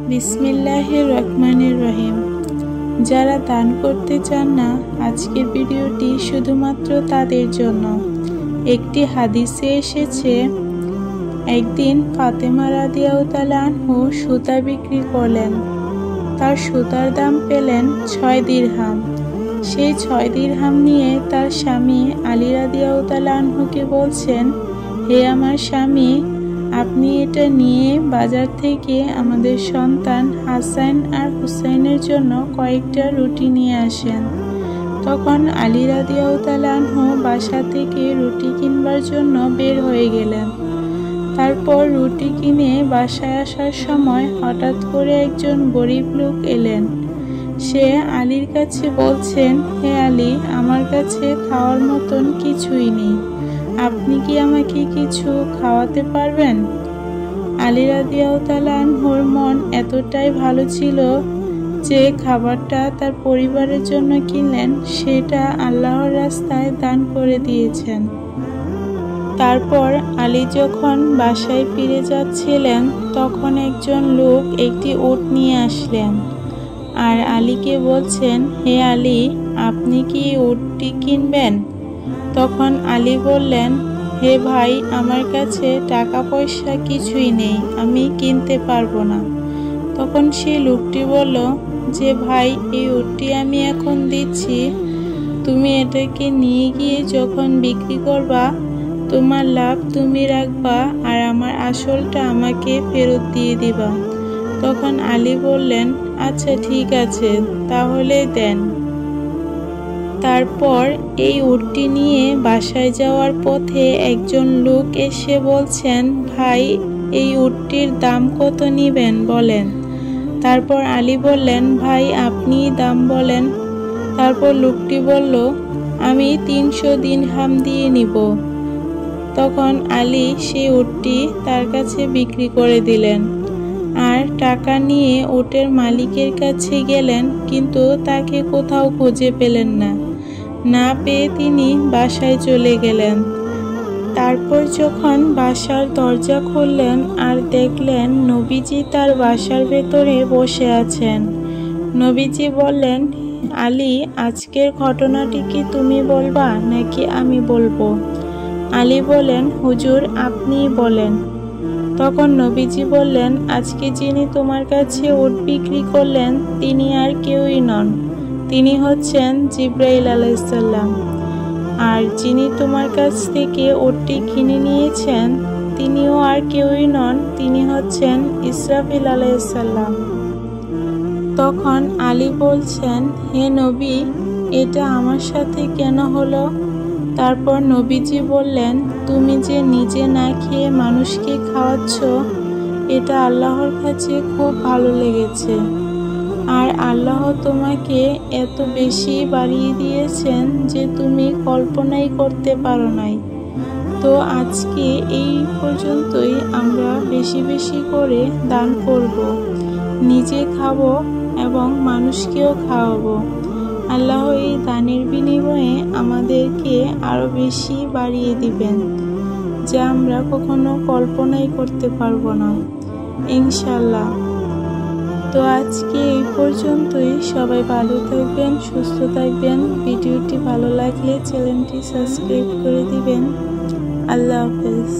বিসমিল্লাহির রহমানির রহিম। যারা দান করতে চান না, আজকের ভিডিওটি শুধুমাত্র তাদের জন্য। একটি হাদিসে এসেছে, একদিন ফাতেমা রাদিয়াল্লাহু আনহু সুতা বিক্রি করলেন। তার সুতার দাম পেলেন 6 দিরহাম। সেই 6 দিরহাম নিয়ে তার স্বামী আলী রাদিয়াল্লাহু আনহুকে বলছেন, হে আমার স্বামী, আপনি এটা নিয়ে বাজার থেকে আমাদের সন্তান হাসান আর হুসাইনের জন্য কয়েকটা রুটি নিয়ে আসেন। তখন আলী রাদিয়াল্লাহু আনহু বাসা থেকে রুটি কিনবার জন্য বের হয়ে গেলেন। তারপর রুটি কিনে বাসায় আসার সময় হঠাৎ করে একজন গরিব লোক এলেন। সে আলীর কাছে বলছেন, হে আলী, আমার কাছে খাওয়ার মতন কিছুই নেই, আপনি কি আমাকে কিছু খাওয়াতে পারবেন? আলী রাদিয়াল্লাহু আনহুর মন এতটাই ভালো ছিল যে খাবারটা তার পরিবারের জন্য কিনলেন, সেটা আল্লাহর রাস্তায় দান করে দিয়েছেন। তারপর আলী যখন বাসায় ফিরে যাচ্ছিলেন, তখন একজন লোক একটি উট নিয়ে আসলেন আর আলীকে বলছেন, হে আলী, আপনি কি উটটি কিনবেন? তখন আলী বললেন, হে ভাই, আমার কাছে টাকা পয়সা কিছুই নেই, আমি কিনতে পারবো না। তখন সেই লোকটি বলল যে, ভাই, এই উটটি আমি এখন দিচ্ছি, তুমি এটাকে নিয়ে গিয়ে যখন বিক্রি করবা, তোমার লাভ তুমি রাখবা আর আমার আসলটা আমাকে ফেরত দিয়ে দিবা। তখন আলী বললেন, আচ্ছা ঠিক আছে, তাহলে দেন। তারপর এই উটটি নিয়ে বাসায় যাওয়ার পথে একজন লোক এসে বলছেন, ভাই, এই উটটির দাম কত নিবেন বলেন। তারপর আলী বললেন, ভাই, আপনি দাম বলেন। তারপর লোকটি বলল, আমি 300 দিরহাম দিয়ে নিব। তখন আলী সেই উটটি তার কাছে বিক্রি করে দিলেন আর টাকা নিয়ে উটের মালিকের কাছে গেলেন, কিন্তু তাকে কোথাও খুঁজে পেলেন না। না পেয়ে তিনি বাসায় চলে গেলেন। তারপর যখন বাসার দরজা খুললেন আর দেখলেন নবীজি তার বাসার ভেতরে বসে আছেন। নবীজি বললেন, আলী, আজকের ঘটনাটি কি তুমি বলবা নাকি আমি বলবো? আলী বলেন, হুজুর, আপনিই বলেন। তখন নবীজি বললেন, আজকে যিনি তোমার কাছে উট বিক্রি করলেন, তিনি আর কেউই নন, তিনি হচ্ছেন জিবরাইল আলাইহিস সালাম। আর যিনি তোমার কাছ থেকে উটটি কিনে নিয়েছেন, তিনিও আর কেউই নন, তিনি হচ্ছেন ইসরাফিল আলাইহিস সালাম। তখন আলী বলছেন, হে নবী, এটা আমার সাথে কেন হলো? তারপর নবীজি বললেন, তুমি যে নিজে না খেয়ে মানুষকে খাওয়াচ্ছ, এটা আল্লাহর কাছে খুব ভালো লেগেছে। আর আল্লাহ তোমাকে এত বেশি বাড়িয়ে দিয়েছেন যে তুমি কল্পনাই করতে পারো নাই। তো আজকে এই পর্যন্তই। আমরা বেশি বেশি করে দান করব, নিজে খাবো এবং মানুষকেও খাওয়াবো। আল্লাহ এই দানের বিনিময়ে আমাদেরকে আরো বেশি বাড়িয়ে দিবেন, যা আমরা কখনো কল্পনাই করতে পারবো না, ইনশাআল্লাহ। তো আজকে এই পর্যন্তই। সবাই ভালো থাকবেন, সুস্থ থাকবেন। ভিডিওটি ভালো লাগলে চ্যানেলটি সাবস্ক্রাইব করে দিবেন। আল্লাহ হাফেজ।